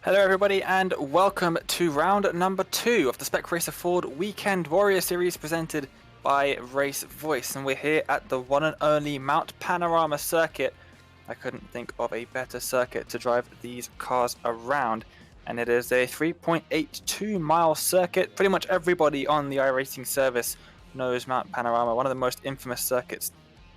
Hello everybody and welcome to round number 2 of the Spec Racer Ford Weekend Warrior Series presented by RaceVoice, and we're here at the one and only Mount Panorama circuit. I couldn't think of a better circuit to drive these cars around, and it is a 3.82 mile circuit. Pretty much everybody on the iRacing service knows Mount Panorama, one of the most infamous circuits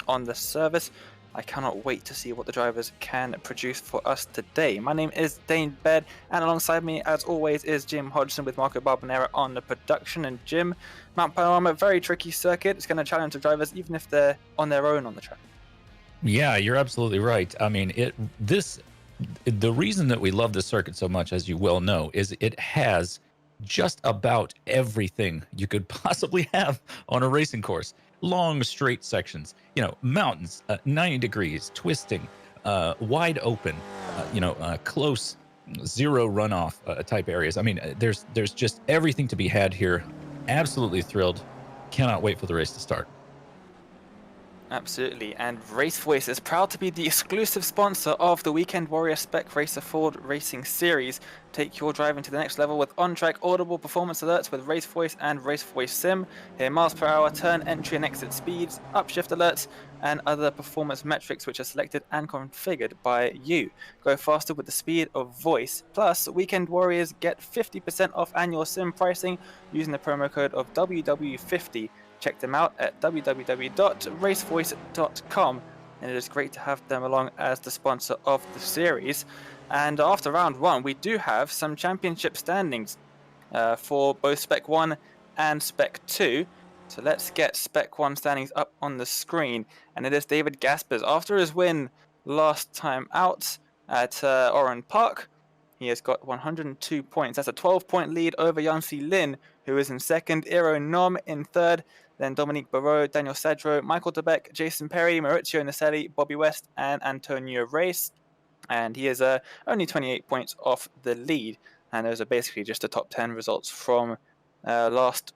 on the service. I cannot wait to see what the drivers can produce for us today. My name is Dane Bed, and alongside me, as always, is Jim Hodgson with Marco Barbanera on the production. And Jim, Mount Panorama, very tricky circuit. It's going to challenge the drivers even if they're on their own on the track. Yeah, you're absolutely right. I mean, the reason that we love this circuit so much, as you well know, is it has just about everything you could possibly have on a racing course. Long, straight sections, mountains, 90 degrees, twisting, wide open, close, zero runoff type areas. I mean, there's just everything to be had here. Absolutely thrilled. Cannot wait for the race to start. Absolutely, and RaceVoice is proud to be the exclusive sponsor of the Weekend Warrior Spec Racer Ford Racing Series. Take your driving to the next level with on-track audible performance alerts with RaceVoice and RaceVoiceSIM. Hear miles per hour, turn, entry and exit speeds, upshift alerts, and other performance metrics which are selected and configured by you. Go faster with the speed of voice. Plus, Weekend Warriors get 50% off annual SIM pricing using the promo code of WW50. Check them out at www.racevoice.com, and it is great to have them along as the sponsor of the series. And after round 1, we do have some championship standings for both Spec 1 and Spec 2. So let's get Spec 1 standings up on the screen, and it is David Gaspers. After his win last time out at Oran Park, he has got 102 points. That's a 12-point lead over Yancy Lin, who is in second, Iro Nom in third, then Dominique Barrault, Daniel Cedro, Michael DeBeck, Jason Perry, Maurizio Naselli, Bobby West, and Antonio Race. And he is only 28 points off the lead. And those are basically just the top 10 results from last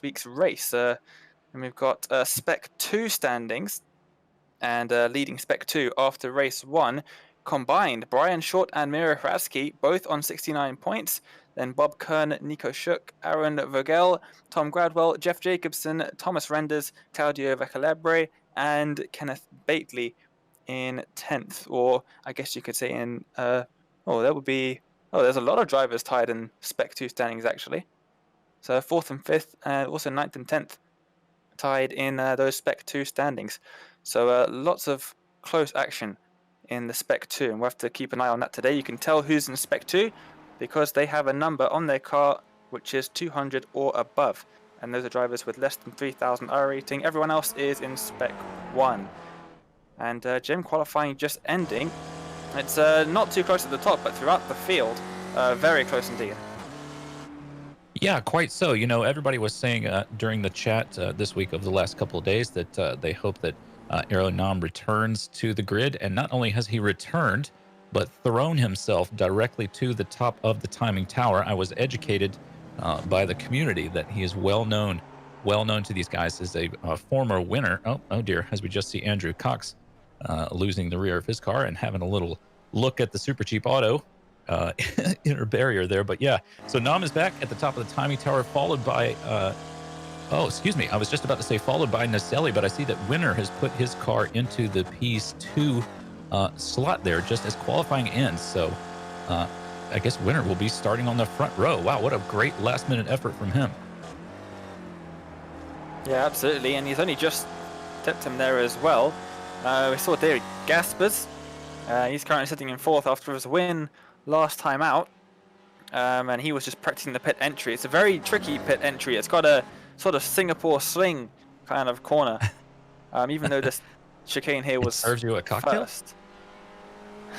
week's race. And we've got Spec 2 standings, and leading Spec 2 after race 1. Combined, Brian Short and Mira Hradsky, both on 69 points. Then Bob Kern, Nico Shook, Aaron Vogel, Tom Gradwell, Jeff Jacobson, Thomas Renders, Claudio Vecalebre, and Kenneth Bately in 10th. Or I guess you could say in... there's a lot of drivers tied in Spec 2 standings, actually. So 4th and 5th, and also 9th and 10th tied in those Spec 2 standings. So lots of close action in the Spec 2, and we'll have to keep an eye on that today. You can tell who's in Spec 2 because they have a number on their car which is 200 or above, and those are drivers with less than 3,000 R rating. Everyone else is in Spec 1. And Jim, qualifying just ending. It's not too close at the top, but throughout the field, very close indeed. Yeah, quite so. Everybody was saying during the chat this week of the last couple of days that they hope that Iro Nom returns to the grid, and not only has he returned, but thrown himself directly to the top of the timing tower. I was educated by the community that he is well known to these guys as a former winner. Oh dear, as we just see Andrew Cox losing the rear of his car and having a little look at the super cheap auto inner barrier there. But yeah, so Nom is back at the top of the timing tower, followed by oh, excuse me. I was just about to say followed by Naselli, but I see that Winner has put his car into the P2 slot there just as qualifying ends. So I guess Winner will be starting on the front row. Wow, what a great last-minute effort from him. Yeah, absolutely, and he's only just tipped him there as well. We saw David Gaspers. He's currently sitting in 4th after his win last time out, and he was just practicing the pit entry. It's a very tricky pit entry. It's got a sort of Singapore sling kind of corner, even though this chicane here was serves you a cocktail first.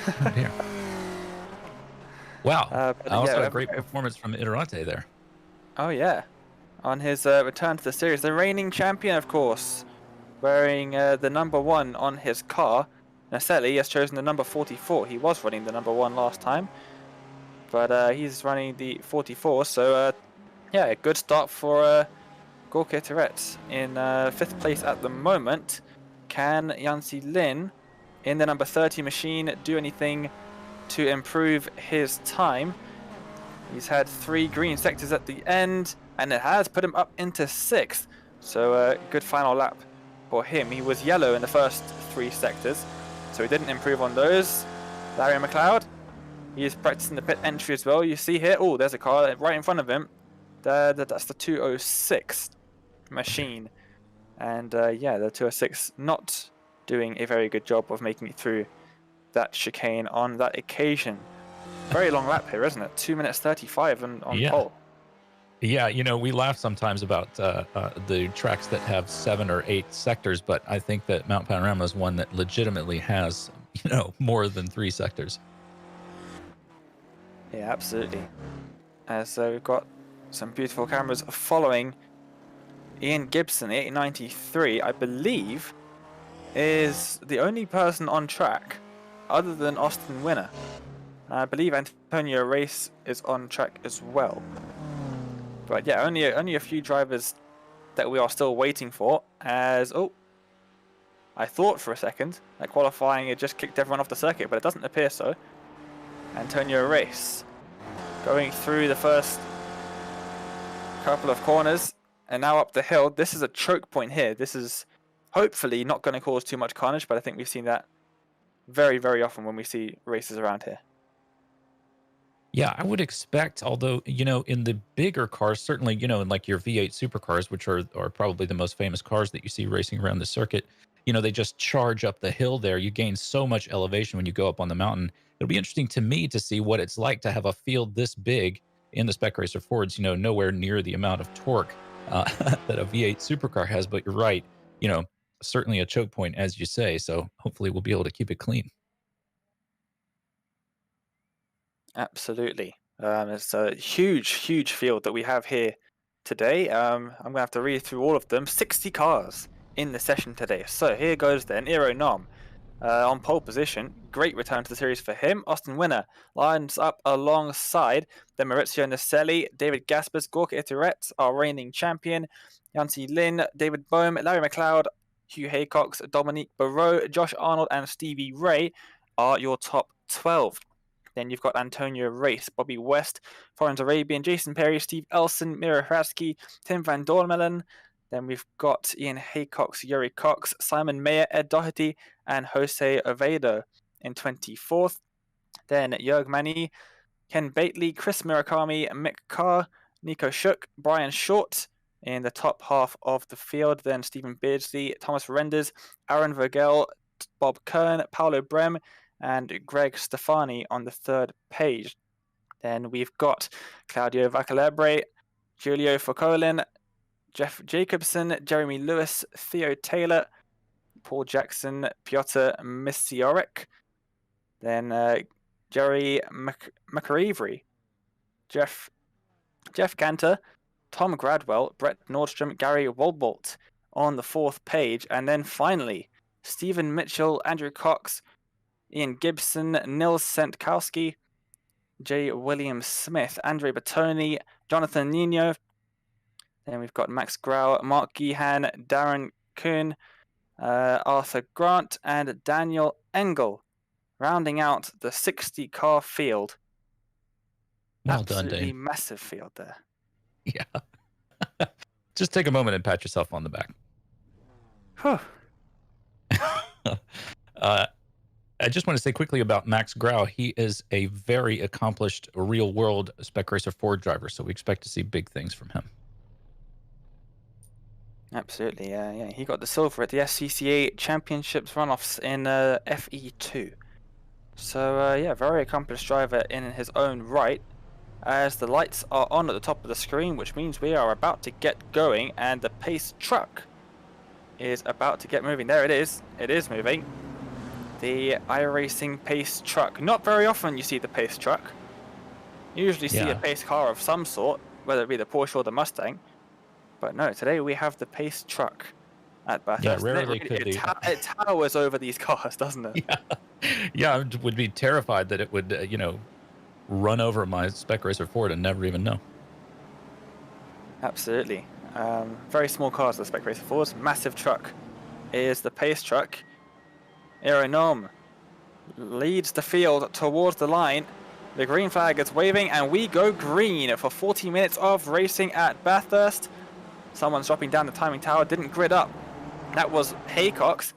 Oh, dear. Wow. Also yeah, a great performance from Iterate there. Oh yeah, on his return to the series, the reigning champion, of course, wearing the number 1 on his car. Naselli has chosen the number 44. He was running the number 1 last time, but he's running the 44. So yeah, a good start for Gorka Tourette in 5th place at the moment. Can Yancy Lin in the number 30 machine do anything to improve his time. He's had 3 green sectors at the end, and it has put him up into 6th. So a good final lap for him. He was yellow in the first 3 sectors, so he didn't improve on those. Larry McLeod, he is practicing the pit entry as well. You see here, oh, there's a car right in front of him. That's the 206 machine. And yeah, the 206 not doing a very good job of making it through that chicane on that occasion. Very long lap here, isn't it? 2 minutes 35 on pole. Yeah, you know, we laugh sometimes about the tracks that have 7 or 8 sectors, but I think that Mount Panorama is one that legitimately has, you know, more than 3 sectors. Yeah, absolutely. So we've got some beautiful cameras following Ian Gibson, the 893, I believe, is the only person on track other than Austin Winner. I believe Antonio Race is on track as well. But yeah, only a few drivers that we are still waiting for. As I thought for a second that qualifying had just kicked everyone off the circuit, but it doesn't appear so. Antonio Race going through the first couple of corners and now up the hill. This is a choke point here. This is hopefully not going to cause too much carnage, but I think we've seen that very, very often when we see races around here. Yeah, I would expect, although, you know, in the bigger cars, certainly, you know, in like your V8 supercars, which are probably the most famous cars that you see racing around the circuit, you know, they just charge up the hill there. You gain so much elevation when you go up on the mountain. It'll be interesting to me to see what it's like to have a field this big in the Spec Racer Fords, you know, nowhere near the amount of torque that a V8 supercar has. But you're right, you know, certainly a choke point, as you say. So hopefully we'll be able to keep it clean. Absolutely. It's a huge, huge field that we have here today. I'm going to have to read through all of them. 60 cars in the session today. So here goes then. Iro Nom on pole position. Great return to the series for him. Austin Winner lines up alongside the Maurizio Naselli, David Gaspers, Gorka Itoret, our reigning champion, Yancy Lin, David Bohm, Larry McLeod, Hugh Haycox, Dominique Barreau, Josh Arnold, and Stevie Ray are your top 12. Then you've got Antonio Race, Bobby West, Florence Arabian, Jason Perry, Steve Elson, Mira Hradsky, Tim Van Dormelen. Then we've got Ian Haycox, Yuri Cox, Simon Mayer, Ed Doherty, and Jose Oviedo in 24th. Then Jörg Mani, Ken Bately, Chris Murakami, Mick Carr, Nico Shook, Brian Short in the top half of the field. Then Stephen Beardsley, Thomas Renders, Aaron Vogel, Bob Kern, Paolo Brem, and Greg Stefani on the 3rd page. Then we've got Claudio Vacalebre, Giulio Focolin, Jeff Jacobson, Jeremy Lewis, Theo Taylor, Paul Jackson, Piotr Misiorek, then Jerry McArevery, Jeff Cantor, Tom Gradwell, Brett Nordstrom, Gary Wolbolt on the 4th page, and then finally Stephen Mitchell, Andrew Cox, Ian Gibson, Nils Sentkowski, J. William Smith, Andre Bertoni, Jonathan Nino. Then we've got Max Grau, Mark Geehan, Darren Kuhn, Arthur Grant, and Daniel Engel, rounding out the 60-car field. Well Absolutely done, Dane. massive field there. Yeah. Just take a moment and pat yourself on the back. Whew. I just want to say quickly about Max Grau. He is a very accomplished real-world Spec Racer Ford driver, so we expect to see big things from him. Absolutely, yeah. He got the silver at the SCCA Championships runoffs in FE2. So, yeah, very accomplished driver in his own right. As the lights are on at the top of the screen, which means we are about to get going, and the pace truck is about to get moving. There it is. It is moving. The iRacing pace truck. Not very often you see the pace truck. You usually see a pace car of some sort, whether it be the Porsche or the Mustang. But no, today we have the pace truck at Bathurst. Yeah, rarely could be. It towers over these cars, doesn't it? Yeah, I would be terrified that it would, run over my Spec Racer Ford and never even know. Absolutely. Very small cars, the Spec Racer Fords. Massive truck is the pace truck. Aeronom leads the field towards the line. The green flag is waving, and we go green for 40 minutes of racing at Bathurst. Someone's dropping down the timing tower, didn't grid up. That was Haycox.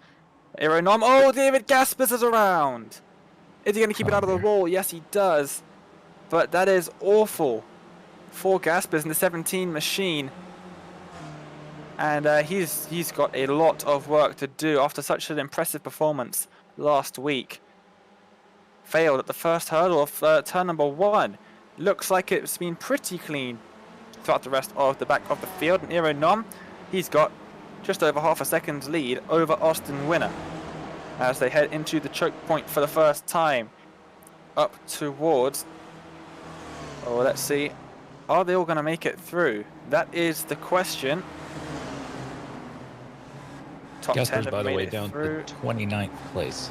Aeronom. Oh, David Gaspers is around. Is he going to keep it out of the wall? Yes, he does. But that is awful for Gaspers in the 17 machine. And he's got a lot of work to do after such an impressive performance last week. Failed at the first hurdle of turn number 1. Looks like it's been pretty clean throughout the rest of the back of the field. And Aeronom, he's got just over half a second's lead over Austin Winner as they head into the choke point for the first time. Up towards... Oh, let's see. Are they all going to make it through? That is the question. Top Gaspers, 10 by the way, down through. to 29th place.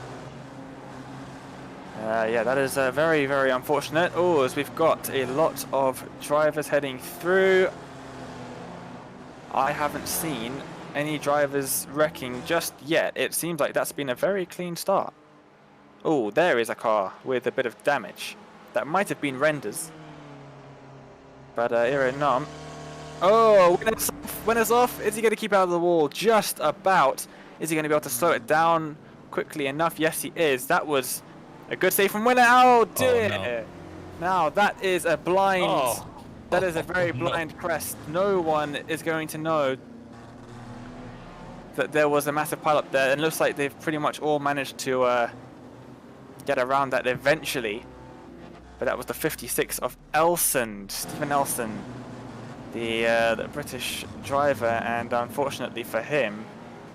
Yeah, that is very, very unfortunate. Oh, as we've got a lot of drivers heading through. I haven't seen any drivers wrecking just yet. It seems like that's been a very clean start. Oh, there is a car with a bit of damage. That might have been Renders. But Aeronom. Oh, winner's off. Is he going to keep out of the wall? Just about. Is he going to be able to slow it down quickly enough? Yes, he is. That was a good save from Winner. Oh, dear. Oh, no. Now, that is a blind... Oh. That is a very blind crest. No one is going to know that there was a massive pile up there. And it looks like they've pretty much all managed to get around that eventually. But that was the 56 of Elson, Stephen Elson, the British driver, and unfortunately for him,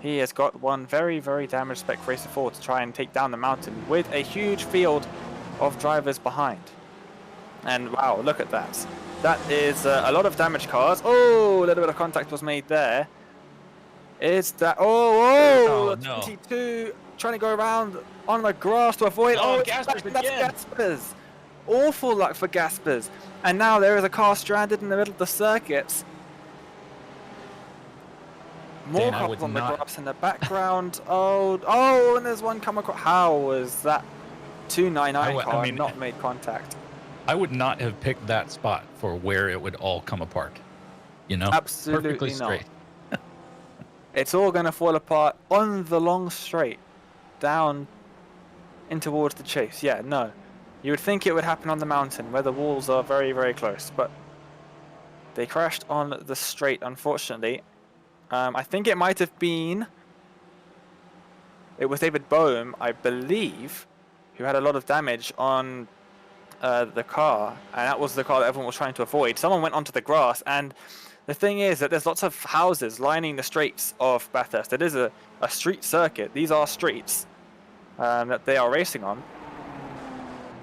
he has got one very, very damaged Spec Racer 4 to try and take down the mountain with a huge field of drivers behind. And wow, look at that. That is a lot of damaged cars. Oh, a little bit of contact was made there. Is that... Oh, no. 22 trying to go around on the grass to avoid... Oh, Gaspers again. That's Gaspers. Awful luck for Gaspers. And now there is a car stranded in the middle of the circuits. More cars on the grass in the background. Oh, and there's one come across. How was that 299 car not made contact? I would not have picked that spot for where it would all come apart. You know? Absolutely perfectly straight. Not. It's all going to fall apart on the long straight down in towards the chase. Yeah, no. You would think it would happen on the mountain where the walls are very, very close, but they crashed on the straight, unfortunately. I think it might have been... It was David Boehm, I believe, who had a lot of damage on the car, and that was the car that everyone was trying to avoid. Someone went onto the grass, and the thing is that there's lots of houses lining the streets of Bathurst. It is a street circuit. These are streets that they are racing on.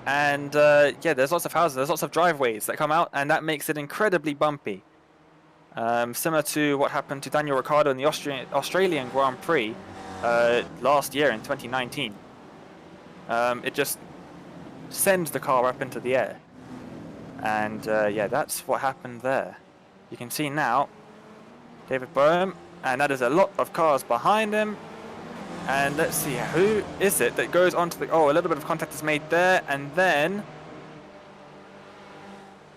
And yeah, there's lots of houses, there's lots of driveways that come out, and that makes it incredibly bumpy. Similar to what happened to Daniel Ricciardo in the Australian Grand Prix last year in 2019. It just sends the car up into the air. And yeah, that's what happened there. You can see now, David Boehm, and that is a lot of cars behind him. And let's see, who is it that goes onto the... Oh, a little bit of contact is made there, and then...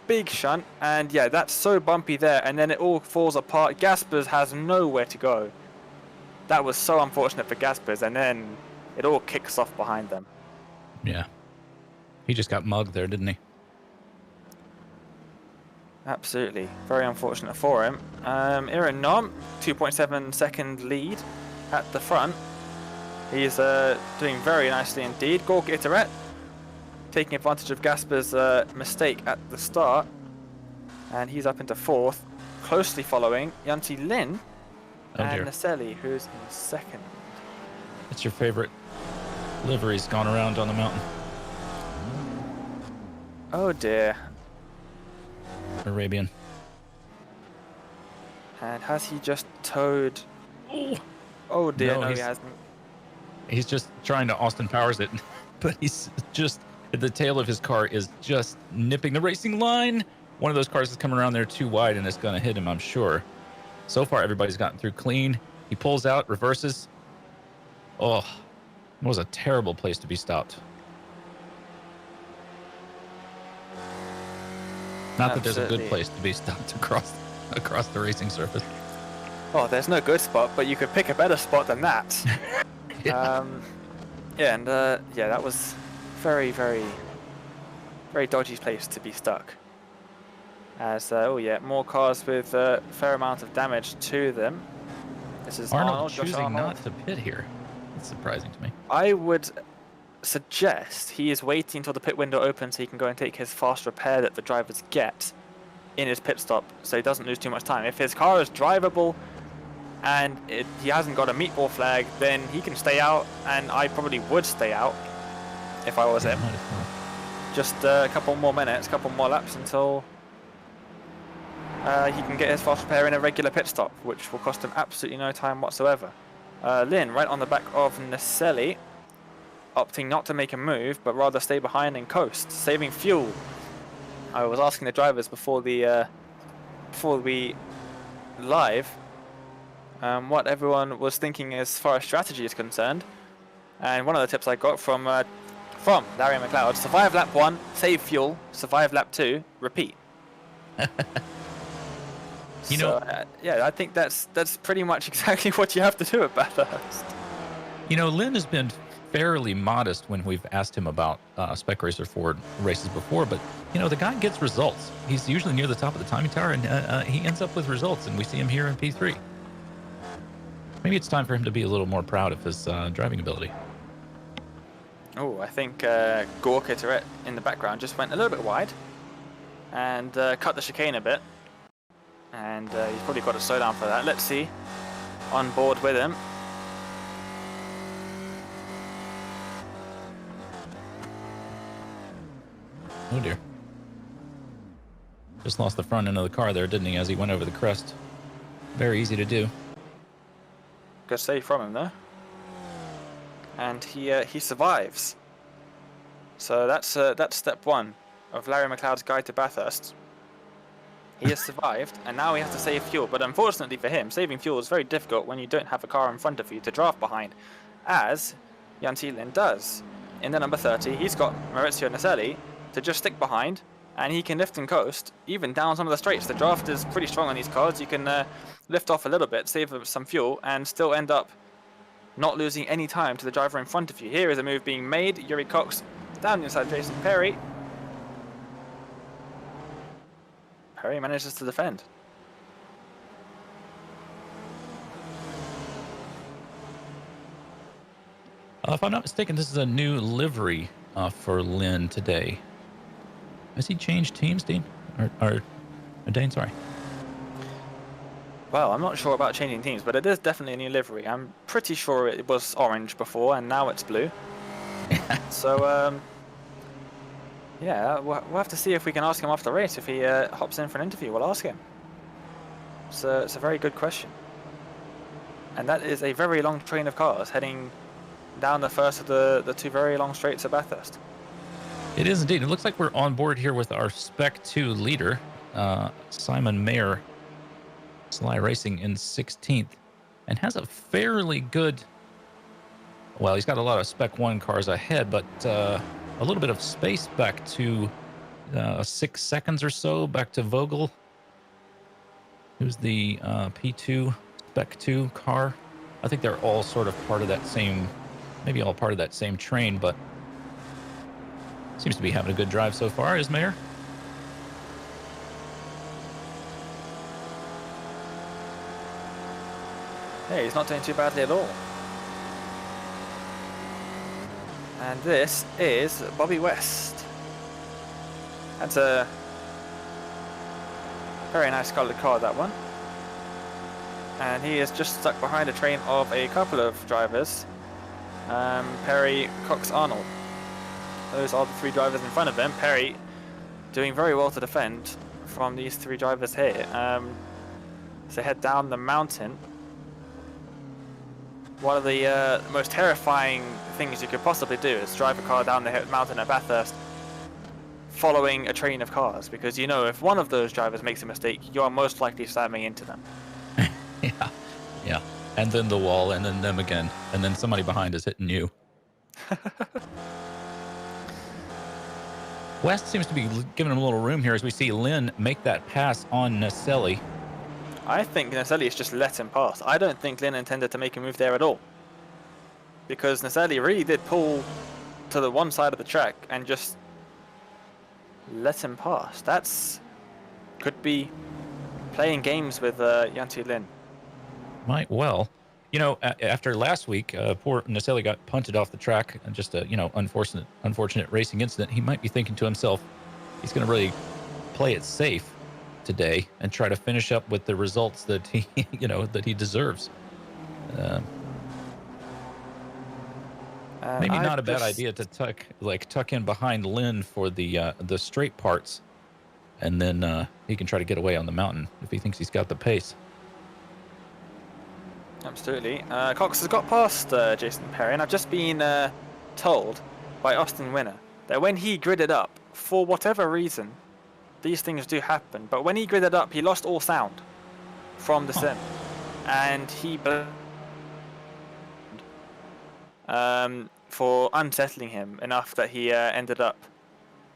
Big shunt, and yeah, that's so bumpy there, and then it all falls apart. Gaspers has nowhere to go. That was so unfortunate for Gaspers, and then it all kicks off behind them. Yeah. He just got mugged there, didn't he? Absolutely. Very unfortunate for him. Aeronom, 2.7 second lead at the front. He's doing very nicely indeed. Gorg Itaret taking advantage of Gasper's mistake at the start. And he's up into fourth. Closely following Yanti Lin and Naselli, who's in second. It's your favorite livery's gone around on the mountain. Oh dear. Arabian. And has he just towed? Oh dear, no, he hasn't. He's just trying to Austin Powers it, but he's just, the tail of his car is just nipping the racing line. One of those cars is coming around there too wide and it's going to hit him, I'm sure. So far, everybody's gotten through clean. He pulls out, reverses. Oh, it was a terrible place to be stopped. Not that there's a good Absolutely. place to be stopped across the racing surface. Oh, there's no good spot, but you could pick a better spot than that. Yeah. Yeah, and yeah, that was very, very, very dodgy place to be stuck. As oh yeah, more cars with a fair amount of damage to them. This is Arnold Josh choosing Arnold. not to pit here. That's surprising to me. I would suggest he is waiting until the pit window opens so he can go and take his fast repair that the drivers get in his pit stop, so he doesn't lose too much time. If his car is drivable and he hasn't got a meatball flag, then he can stay out, and I probably would stay out if I was him. Might as well. Just a couple more minutes, a couple more laps until he can get his fast repair in a regular pit stop, which will cost him absolutely no time whatsoever. Lynn, right on the back of Naselli, opting not to make a move, but rather stay behind and coast, saving fuel. I was asking the drivers before we live what everyone was thinking as far as strategy is concerned, and one of the tips I got from Larry McLeod: survive lap 1, save fuel; survive lap 2, repeat. Yeah, I think that's pretty much exactly what you have to do at Bathurst. Lynn has been fairly modest when we've asked him about Spec Racer Ford races before, but the guy gets results. He's usually near the top of the timing tower, and he ends up with results, and we see him here in P3. Maybe it's time for him to be a little more proud of his driving ability. Oh, I think Gorka Tourette in the background just went a little bit wide and cut the chicane a bit, and he's probably got a slowdown for that. Let's see, on board with him. Oh dear. Just lost the front end of the car there, didn't he, as he went over the crest. Very easy to do. Good save from him there. And he survives. So that's step 1 of Larry McLeod's guide to Bathurst. He has survived, and now he has to save fuel. But unfortunately for him, saving fuel is very difficult when you don't have a car in front of you to draft behind, as Jan Thielin does. In the number 30, he's got Maurizio Naselli to just stick behind, and he can lift and coast, even down some of the straights. The draft is pretty strong on these cars. You can lift off a little bit, save some fuel, and still end up not losing any time to the driver in front of you. Here is a move being made. Yuri Cox down inside Jason Perry. Perry manages to defend. If I'm not mistaken, this is a new livery for Lynn today. Has he changed teams, Dean? Or Dane, sorry. Well, I'm not sure about changing teams, but it is definitely a new livery. I'm pretty sure it was orange before, and now it's blue. So, yeah, we'll have to see if we can ask him after the race. If he hops in for an interview, we'll ask him. It's a very good question. And that is a very long train of cars heading down the first of the 2 very long straights at Bathurst. It is indeed. It looks like we're on board here with our Spec 2 leader, Simon Mayer, Sly Racing in 16th, and has a fairly good... Well, he's got a lot of Spec 1 cars ahead, but a little bit of space back to 6 seconds or so, back to Vogel, who's the P2 Spec 2 car. I think they're all sort of part of that same, maybe all part of that same train, but seems to be having a good drive so far, is Mayer? Hey, he's not doing too badly at all. And this is Bobby West. That's a very nice coloured car, that one. And he is just stuck behind a train of a couple of drivers. Perry, Cox, Arnold. Those are the 3 drivers in front of him. Perry doing very well to defend from these 3 drivers here. As they head down the mountain. One of the most terrifying things you could possibly do is drive a car down the mountain at Bathurst following a train of cars, because you know if one of those drivers makes a mistake, you are most likely slamming into them. Yeah. And then the wall, and then them again, and then somebody behind is hitting you. West seems to be giving him a little room here as we see Lynn make that pass on Naselli. I think Naselli has just let him pass. I don't think Lynn intended to make a move there at all. Because Naselli really did pull to the one side of the track and just let him pass. That's could be playing games with Yanti Lin. Might well. You know, after last week, poor Naselli got punted off the track, and just a unfortunate racing incident. He might be thinking to himself, he's going to really play it safe today and try to finish up with the results that he, that he deserves. Maybe not a bad idea to tuck in behind Lynn for the straight parts, and then he can try to get away on the mountain if he thinks he's got the pace. Absolutely. Cox has got past Jason Perry, and I've just been told by Austin Winner that when he gridded up, for whatever reason, these things do happen, but when he gridded up, he lost all sound from the sim, and he for unsettling him enough that he ended up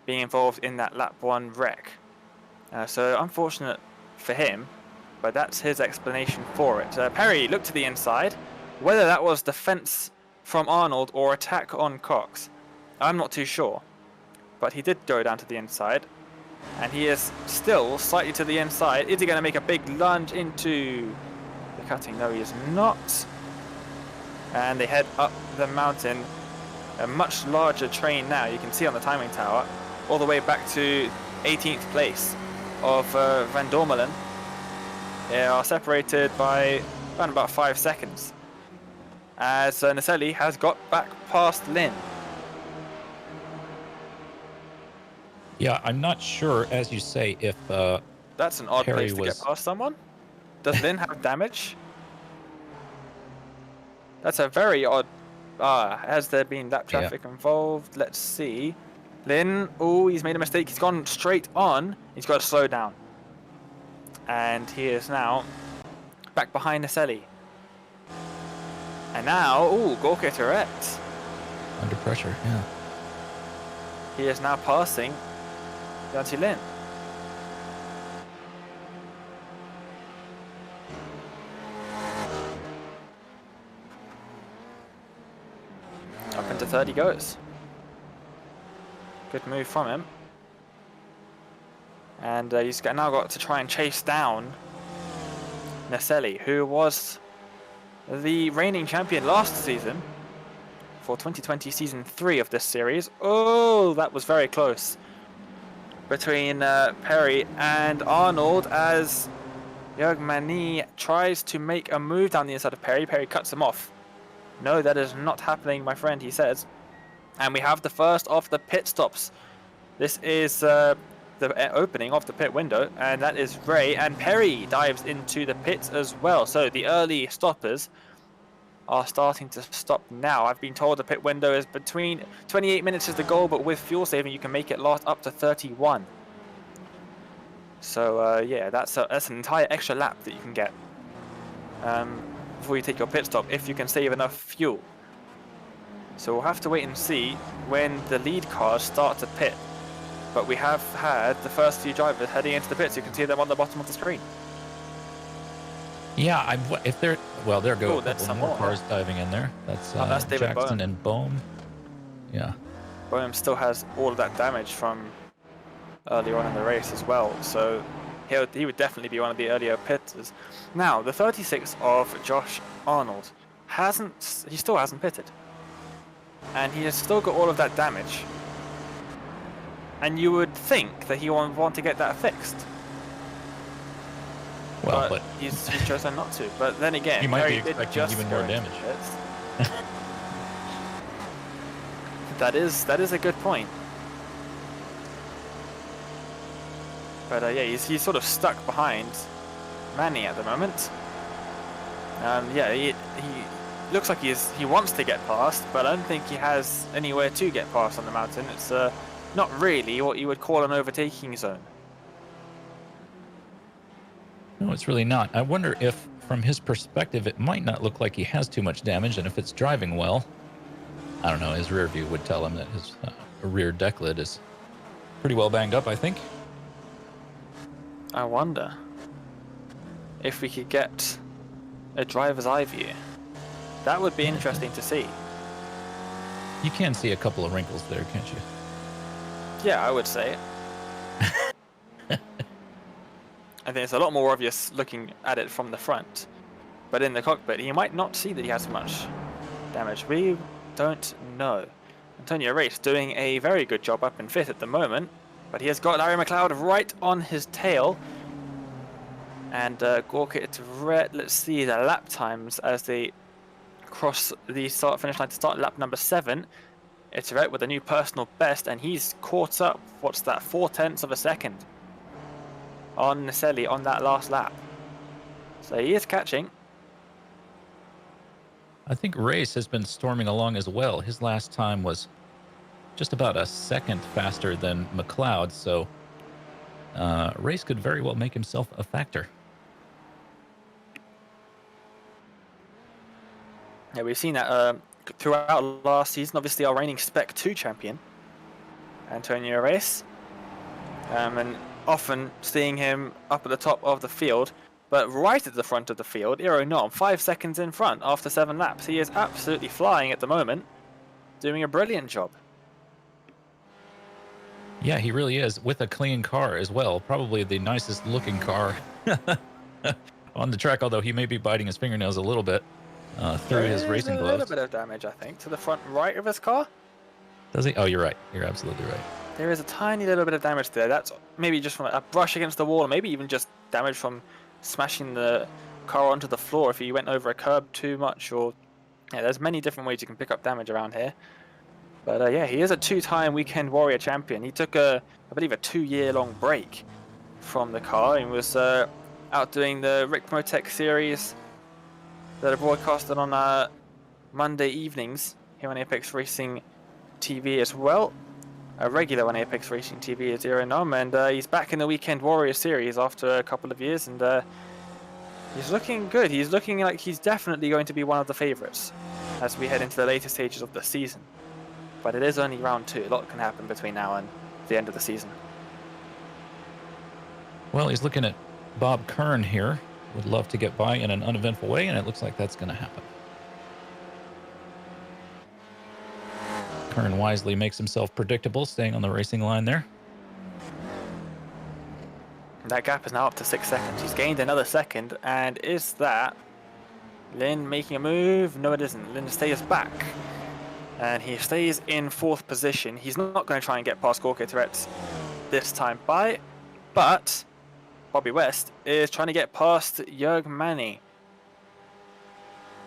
being involved in that lap 1 wreck. So unfortunate for him, but that's his explanation for it. Perry looked to the inside. Whether that was defense from Arnold or attack on Cox, I'm not too sure. But he did go down to the inside, and he is still slightly to the inside. Is he going to make a big lunge into the cutting? No, he is not. And they head up the mountain. A much larger train now, you can see on the timing tower, all the way back to 18th place of Van Dormelen. They are separated by around about 5 seconds, as Naselli has got back past Lynn. Yeah, I'm not sure, as you say, if that's an odd Perry place to get past someone. Does Lynn have damage? That's a very odd. Has there been lap traffic involved? Let's see. Lynn, he's made a mistake. He's gone straight on. He's got to slow down. And he is now back behind Naselli. And now, Gorka Tourette. Under pressure, yeah. He is now passing Yanti Lin. Up into 30 goes. Good move from him. And he's now got to try and chase down Naselli, who was the reigning champion last season for 2020 season 3 of this series. Oh, that was very close between Perry and Arnold, as Jörg Mani tries to make a move down the inside of Perry. Perry cuts him off. No, that is not happening, my friend, he says. And we have the first of the pit stops. This is the opening of the pit window, and that is Ray, and Perry dives into the pits as well. So the early stoppers are starting to stop now. I've been told the pit window is between 28 minutes is the goal, but with fuel saving you can make it last up to 31. So yeah, that's an entire extra lap that you can get before you take your pit stop, if you can save enough fuel. So we'll have to wait and see when the lead cars start to pit. But we have had the first few drivers heading into the pits. You can see them on the bottom of the screen. Yeah, if they're there go some more cars diving in there. That's David Jackson Boehm. and Boehm. Yeah. Boehm still has all of that damage from earlier on in the race as well, so he would definitely be one of the earlier pitters. Now, the 36 of Josh Arnold still hasn't pitted, and he has still got all of that damage. And you would think that he would want to get that fixed. Well, but he's chosen not to. But then again, he might be Perry did expecting just even go more into damage. pits. That is a good point. But yeah, he's sort of stuck behind Manny at the moment. Yeah, he looks like he wants to get past, but I don't think he has anywhere to get past on the mountain. It's not really what you would call an overtaking zone. No, it's really not. I wonder if, from his perspective, it might not look like he has too much damage, and if it's driving well, I don't know, his rear view would tell him that his rear deck lid is Pretty well banged up, I think. I wonder if we could get a driver's eye view. That would be interesting to see. You can see a couple of wrinkles there, can't you? Yeah, I would say it. I think it's a lot more obvious looking at it from the front. But in the cockpit, you might not see that he has much damage. We don't know. Antonio Race doing a very good job up in 5th at the moment. But he has got Larry McLeod right on his tail. And Gorkit Red, let's see the lap times as they cross the start-finish line to start lap number 7. It's Red with a new personal best, and he's caught up, what's that, 4/10 of a second on Naselli on that last lap. So he is catching. I think Race has been storming along as well. His last time was just about a second faster than McLeod, so Race could very well make himself a factor. Yeah, we've seen that throughout last season. Obviously, our reigning Spec 2 champion, Antonio Race, and often seeing him up at the top of the field, but right at the front of the field, Iro Nom, 5 seconds in front after 7 laps. He is absolutely flying at the moment, doing a brilliant job. Yeah, he really is, with a clean car as well. Probably the nicest looking car on the track, although he may be biting his fingernails a little bit through his racing gloves. A little bit of damage, I think, to the front right of his car. Does he? Oh, you're right. You're absolutely right. There is a tiny little bit of damage there. That's maybe just from a brush against the wall, or maybe even just damage from smashing the car onto the floor if he went over a curb too much. Or yeah, there's many different ways you can pick up damage around here. But yeah, he is a 2-time Weekend Warrior champion. He took I believe, a 2-year-long break from the car and was out doing the Rick Motec series that are broadcasted on Monday evenings here on Apex Racing TV as well. A regular on Apex Racing TV is Iro Nom, and he's back in the Weekend Warrior series after a couple of years, and he's looking good. He's looking like he's definitely going to be one of the favourites as we head into the later stages of the season. But it is only round 2. A lot can happen between now and the end of the season. Well, he's looking at Bob Kern here. Would love to get by in an uneventful way, and it looks like that's going to happen. Kern wisely makes himself predictable, staying on the racing line there. That gap is now up to 6 seconds. He's gained another second, and is that Lin making a move? No, it isn't. Lin stays back, and he stays in 4th position. He's not going to try and get past Gorka Tourette's this time by, but Bobby West is trying to get past Jörg Manny.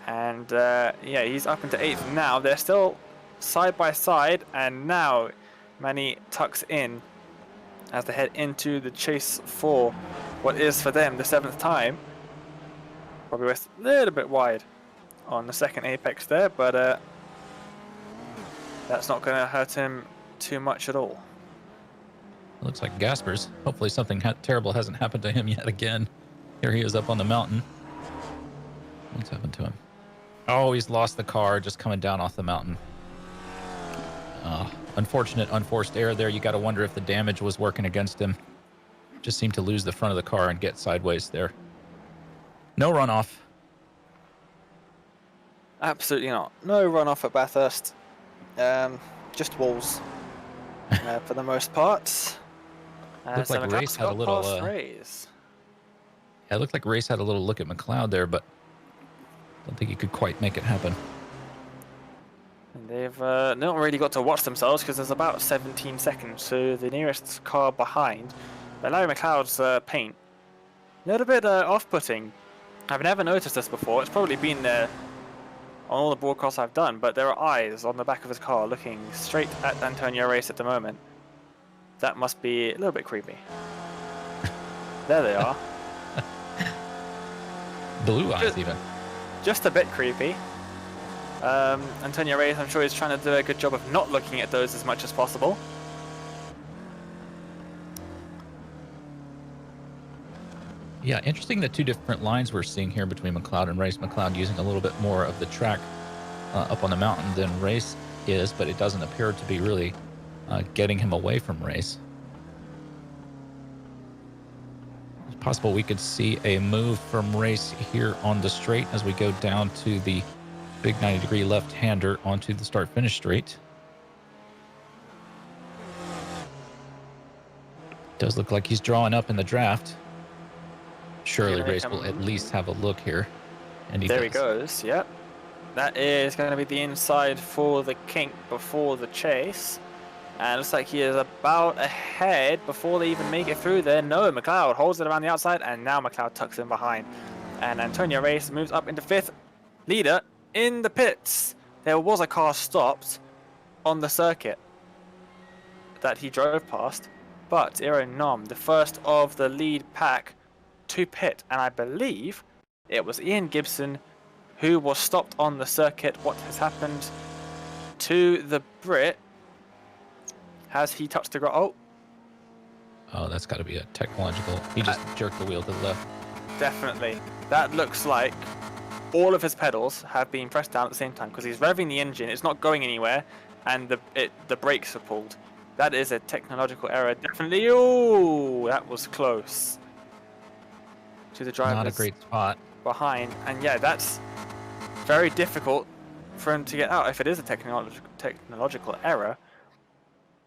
And yeah, he's up into 8th now. They're still side by side, and now Manny tucks in as they head into the chase for what is for them the 7th time. Bobby West a little bit wide on the second apex there, but that's not going to hurt him too much at all. Looks like Gaspers. Hopefully something terrible hasn't happened to him yet again. Here he is up on the mountain. What's happened to him? Oh, he's lost the car just coming down off the mountain. Unfortunate unforced error there. You got to wonder if the damage was working against him. Just seemed to lose the front of the car and get sideways there. No runoff. Absolutely not. No runoff at Bathurst. Just walls for the most part. Looked like Race had a little. Yeah, it looked like Race had a little look at McLeod there, but don't think he could quite make it happen. And they've not really got to watch themselves because there's about 17 seconds to the nearest car behind. But Larry McLeod's paint, a little bit off-putting. I've never noticed this before. It's probably been there on all the broadcasts I've done, but there are eyes on the back of his car looking straight at Antonio Race at the moment. That must be a little bit creepy. There they are. Blue eyes even. Just a bit creepy. Antonio Reyes, I'm sure, is trying to do a good job of not looking at those as much as possible. Yeah, interesting the 2 different lines we're seeing here between McLeod and Race. McLeod using a little bit more of the track up on the mountain than Race is, but it doesn't appear to be really getting him away from Race. It's possible we could see a move from Race here on the straight as we go down to the big 90-degree left-hander onto the start-finish straight. Does look like he's drawing up in the draft. Surely Race will at least have a look here. And there he goes, yep. That is going to be the inside for the kink before the chase. And it looks like he is about ahead before they even make it through there. No, McLeod holds it around the outside, and now McLeod tucks in behind. And Antonio Race moves up into 5th. Leader in the pits. There was a car stopped on the circuit that he drove past. But Iro Nom, the first of the lead pack to pit. And I believe it was Ian Gibson who was stopped on the circuit. What has happened to the Brit? Has he touched the ground? Oh, that's got to be a technological. He just jerked the wheel to the left. Definitely. That looks like all of his pedals have been pressed down at the same time because he's revving the engine. It's not going anywhere, and the brakes are pulled. That is a technological error. Definitely. Oh, that was close to the driver. Not a great spot behind, and yeah, that's very difficult for him to get out if it is a technological error.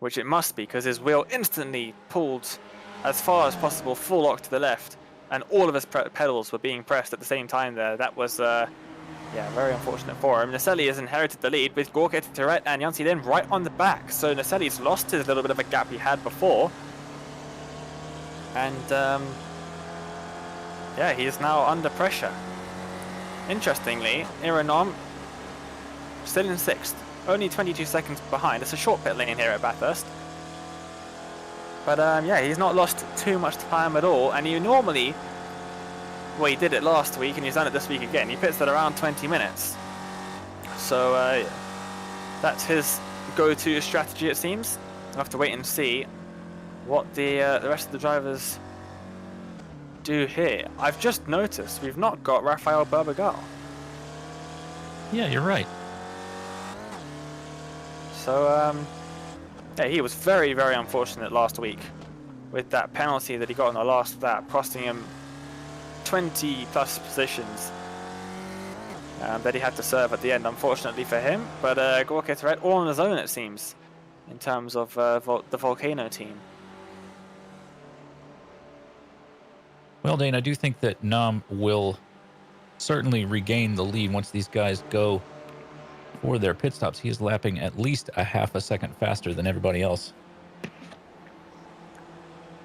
Which it must be, because his wheel instantly pulled as far as possible, full lock to the left, and all of his pedals were being pressed at the same time there. That was, yeah, very unfortunate for him. Naselli has inherited the lead with Gorka Tourette and Yancy Lin right on the back. So Naselli's lost his little bit of a gap he had before. And, yeah, he is now under pressure. Interestingly, Iranom still in 6th. Only 22 seconds behind. It's a short pit lane here at Bathurst. But yeah, he's not lost too much time at all. And he normally, well, he did it last week and he's done it this week again. He pits at around 20 minutes. So that's his go-to strategy, it seems. We'll have to wait and see what the rest of the drivers do here. I've just noticed we've not got Rafael Berbagal. Yeah, you're right. So, yeah, he was very, very unfortunate last week with that penalty that he got on the last lap, costing him 20 plus positions that he had to serve at the end, unfortunately for him. But Gorka Tourette all on his own, it seems, in terms of the Volcano team. Well, Dane, I do think that Nam will certainly regain the lead once these guys go for their pit stops. He is lapping at least a half a second faster than everybody else.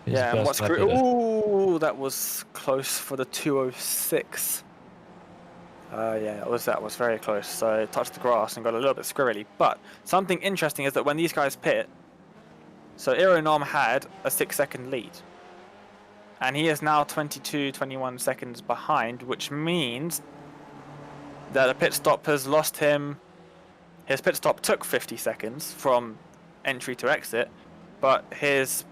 Yeah, and what's ooh, that was close for the 206. Yeah, that was very close. So it touched the grass and got a little bit squirrely. But something interesting is that when these guys pit, so Iranom had a 6-second lead. And he is now 21 seconds behind, which means that a pit stop has lost him. His pit stop took 50 seconds from entry to exit, but his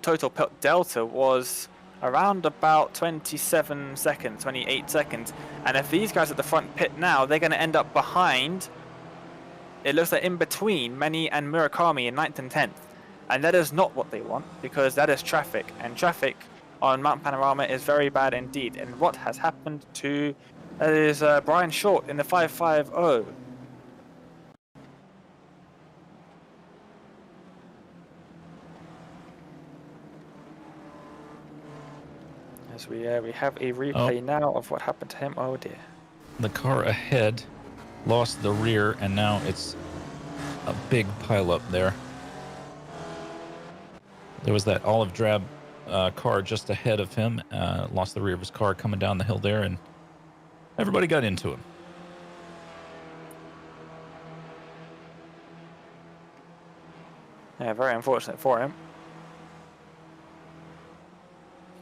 total pit delta was around about 27 seconds, 28 seconds. And if these guys at the front pit now, they're going to end up behind. It looks like in between Meni and Murakami in 9th and 10th. And that is not what they want, because that is traffic. And traffic on Mount Panorama is very bad indeed. And what has happened to that is Brian Short in the 550. As we have a replay now of what happened to him. Oh dear. The car ahead lost the rear, and now it's a big pileup there. There was that olive drab car just ahead of him, lost the rear of his car coming down the hill there, and everybody got into him. Yeah, very unfortunate for him.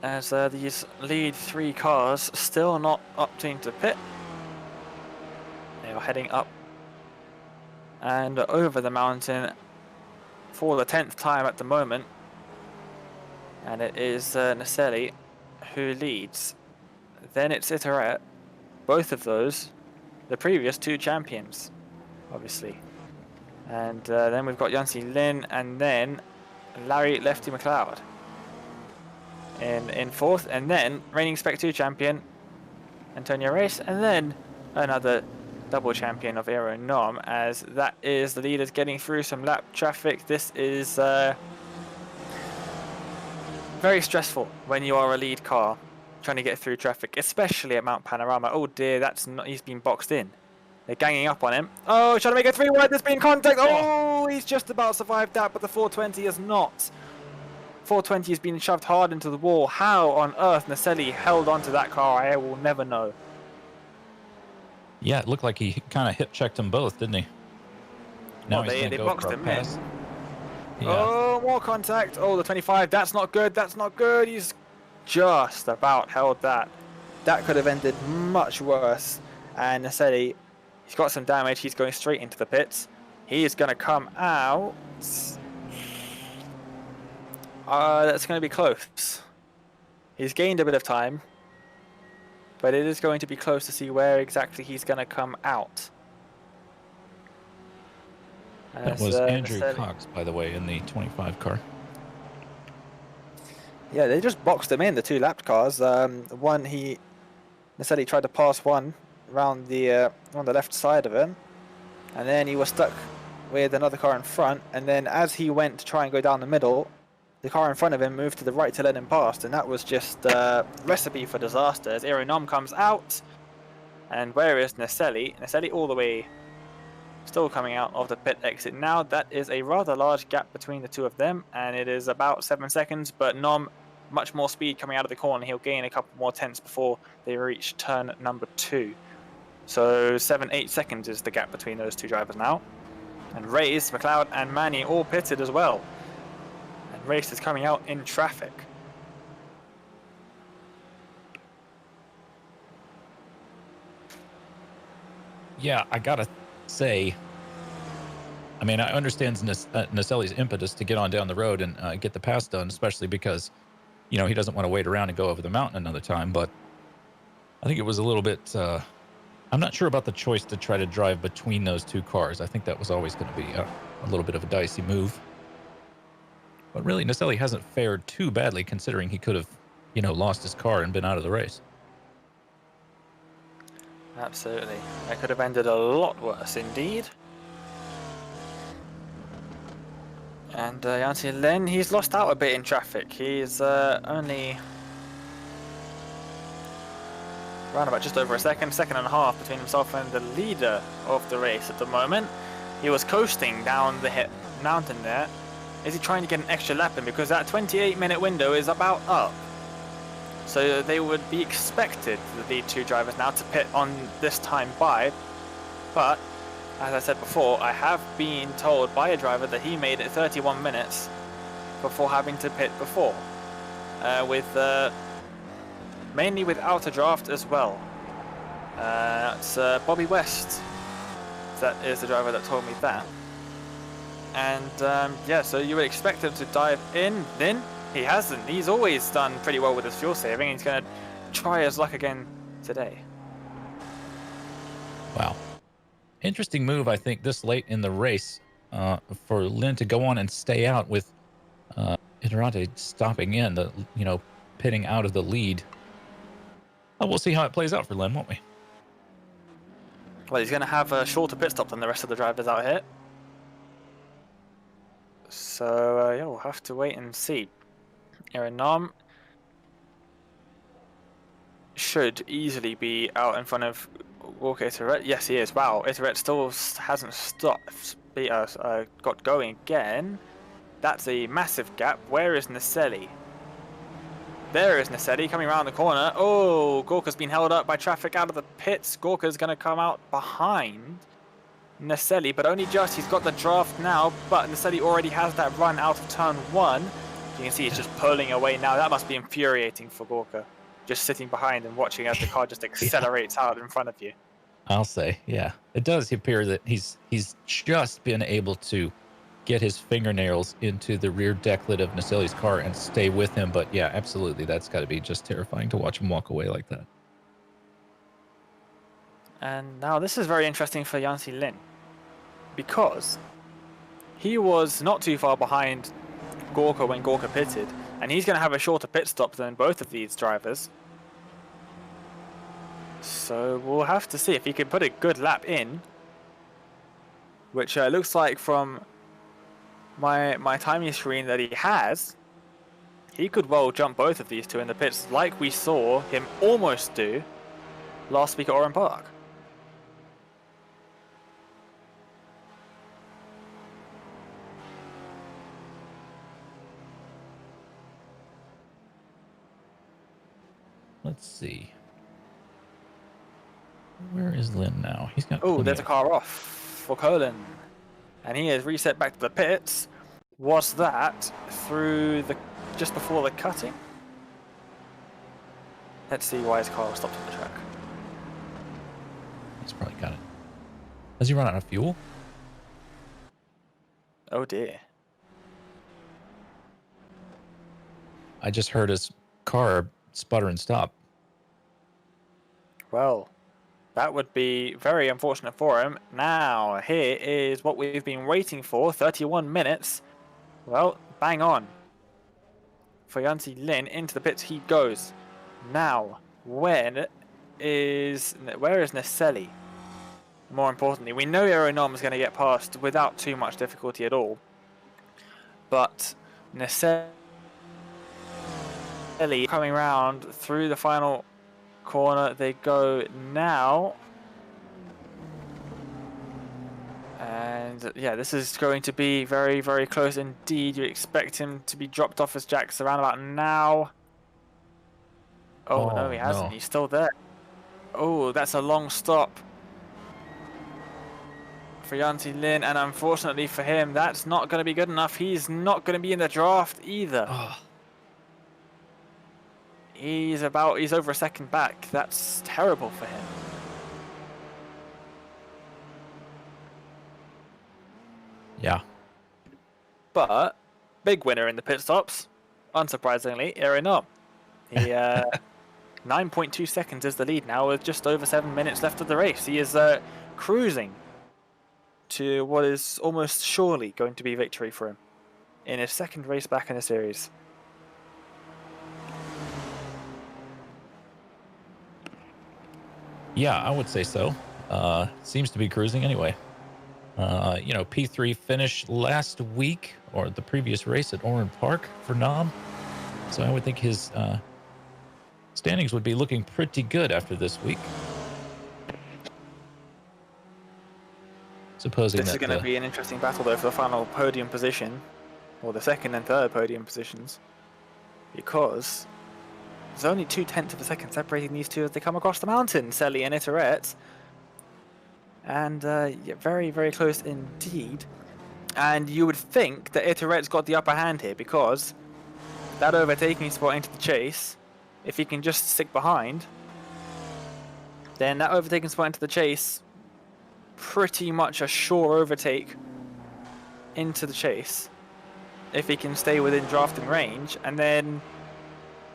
As these lead 3 cars still not opting to pit. They are heading up and over the mountain for the 10th time at the moment. And it is Naselli who leads. Then it's Itoret. Both of those, the previous 2 champions, obviously. And then we've got Yancy Lin and then Larry Lefty McLeod. in fourth, and then reigning Spec 2 champion Antonio Race, and then another double champion of Aero Nom, as that is the leaders getting through some lap traffic. This is very stressful when you are a lead car trying to get through traffic, especially at Mount Panorama. Oh dear, that's not, he's been boxed in. They're ganging up on him. Oh, trying to make a 3 wide, there's been contact. Oh, he's just about survived that, but the 420 has not. 420 has been shoved hard into the wall. How on earth Naselli held onto that car, I will never know. Yeah, it looked like he kind of hip checked them both, didn't he? Now well, they boxed him in. Yeah. Oh, more contact. Oh, the 25. That's not good. That's not good. He's just about held that. That could have ended much worse. And Naselli, he's got some damage. He's going straight into the pits. He is going to come out. That's going to be close. He's gained a bit of time, but it is going to be close to see where exactly he's going to come out. That was Andrew Cox, by the way, in the 25 car. Yeah, they just boxed him in, the two lapped cars. One, Naselli tried to pass one around the on the left side of him, and then he was stuck with another car in front, and then as he went to try and go down the middle, the car in front of him moved to the right to let him past, and that was just a recipe for disaster as Aero Nom comes out. And where is Naselli? Naselli all the way, still coming out of the pit exit now. That is a rather large gap between the two of them, and it is about 7 seconds, but Nom, much more speed coming out of the corner. He'll gain a couple more tenths before they reach turn number 2. So 7-8 seconds is the gap between those two drivers now. And Race, McLeod, and Manny all pitted as well. Race is coming out in traffic. Yeah, I gotta say, I mean, I understand Naselli's impetus to get on down the road and get the pass done, especially because, you know, he doesn't want to wait around and go over the mountain another time. But I think it was a little bit, I'm not sure about the choice to try to drive between those two cars. I think that was always going to be a little bit of a dicey move. But really, Naselli hasn't fared too badly considering he could have, you know, lost his car and been out of the race. Absolutely. That could have ended a lot worse indeed. And Yancy Len, he's lost out a bit in traffic. He's only around about just over a second and a half between himself and the leader of the race at the moment. He was coasting down the mountain there. Is he trying to get an extra lap in? Because that 28-minute window is about up. So they would be expected, the lead two drivers now, to pit on this time by. But, as I said before, I have been told by a driver that he made it 31 minutes before having to pit before. Mainly without a draft as well. It's Bobby West. That is the driver that told me that. And yeah, so you would expect him to dive in. He hasn't. He's always done pretty well with his fuel saving. He's going to try his luck again today. Wow. Interesting move, I think, this late in the race for Lynn to go on and stay out with Iterante stopping in, pitting out of the lead. Oh, we'll see how it plays out for Lynn, won't we? Well, he's going to have a shorter pit stop than the rest of the drivers out here. So, yeah, we'll have to wait and see. Aero Nom should easily be out in front of Walker Iterette. Yes, he is. Wow, Iterette still hasn't stopped. Got going again. That's a massive gap. Where is Naselli? There is Naselli coming around the corner. Oh, Gorka's been held up by traffic out of the pits. Gorka's going to come out behind Naselli, but only just. He's got the draft now, but Naselli already has that run out of turn 1. You can see he's just pulling away now. That must be infuriating for Gorka, just sitting behind and watching as the car just accelerates out in front of you. I'll say, yeah. It does appear that he's just been able to get his fingernails into the rear decklet of Naselli's car and stay with him. But yeah, absolutely, that's got to be just terrifying to watch him walk away like that. And now this is very interesting for Yancy Lin, because he was not too far behind Gorka when Gorka pitted, And he's going to have a shorter pit stop than both of these drivers. So we'll have to see if he can put a good lap in. Which looks like from my timing screen that he has. He could well jump both of these two in the pits like we saw him almost do last week at Oran Park. Let's see. Where is Lynn now? He's got. Oh, there's a car off for Colin. And he has reset back to the pits. Was that through the just before the cutting? Let's see why his car was stopped on the track. He's probably got it. Has he run out of fuel? Oh dear. I just heard his car sputter and stop. Well, that would be very unfortunate for him. Now, here is what we've been waiting for, 31 minutes. Well, bang on. For Yancy Lin, into the pits he goes. Now, where is Naselli? More importantly, we know Aeronom is going to get past without too much difficulty at all. But Naselli coming round through the final corner they go now. And yeah, this is going to be very, very close indeed. You expect him to be dropped off as Jack's around about now. Oh, no, he hasn't. No. He's still there. Oh, that's a long stop for Yancy Lin, and unfortunately for him, that's not going to be good enough. He's not going to be in the draft either. Oh. He's over a second back. That's terrible for him. Yeah. But big winner in the pit stops, unsurprisingly, Aeronom. He 9.2 seconds is the lead now with just over 7 minutes left of the race. He is cruising to what is almost surely going to be victory for him in his second race back in the series. Yeah, I would say so. Seems to be cruising anyway. P3 finished last week or the previous race at Oran Park for Nom. So I would think his standings would be looking pretty good after this week. Supposing this is going to be an interesting battle though for the final podium position, or the second and third podium positions, because there's only 0.2 of a second separating these two as they come across the mountain, Selly and Iterette. And yeah, very, very close indeed. And you would think that Iterette's got the upper hand here, because that overtaking spot into the chase, if he can just stick behind, then that overtaking spot into the chase, pretty much a sure overtake into the chase, if he can stay within drafting range. And then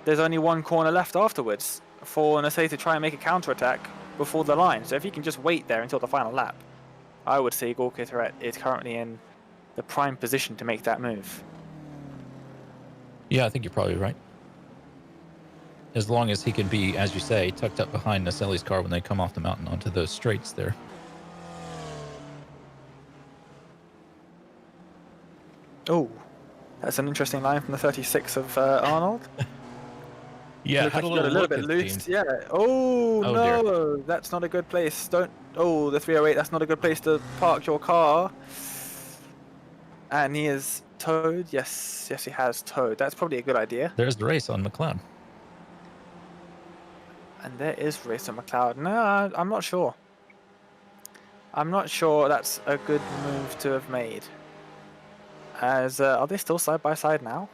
there's only one corner left afterwards for Nasei to try and make a counter-attack before the line. So if he can just wait there until the final lap, I would say Gorka Iterette is currently in the prime position to make that move. Yeah, I think you're probably right. As long as he can be, as you say, tucked up behind Naselli's car when they come off the mountain onto those straights there. Oh, that's an interesting line from the 36 of Arnold. Yeah, Looked had like he got a little bit loose. Yeah. Oh, Oh, no, dear. That's not a good place. Don't. Oh, the 308. That's not a good place to park your car. And he is towed. Yes, he has towed. That's probably a good idea. There's the race on McLeod. And there is race on McLeod. No, I'm not sure. I'm not sure that's a good move to have made. As are they still side by side now?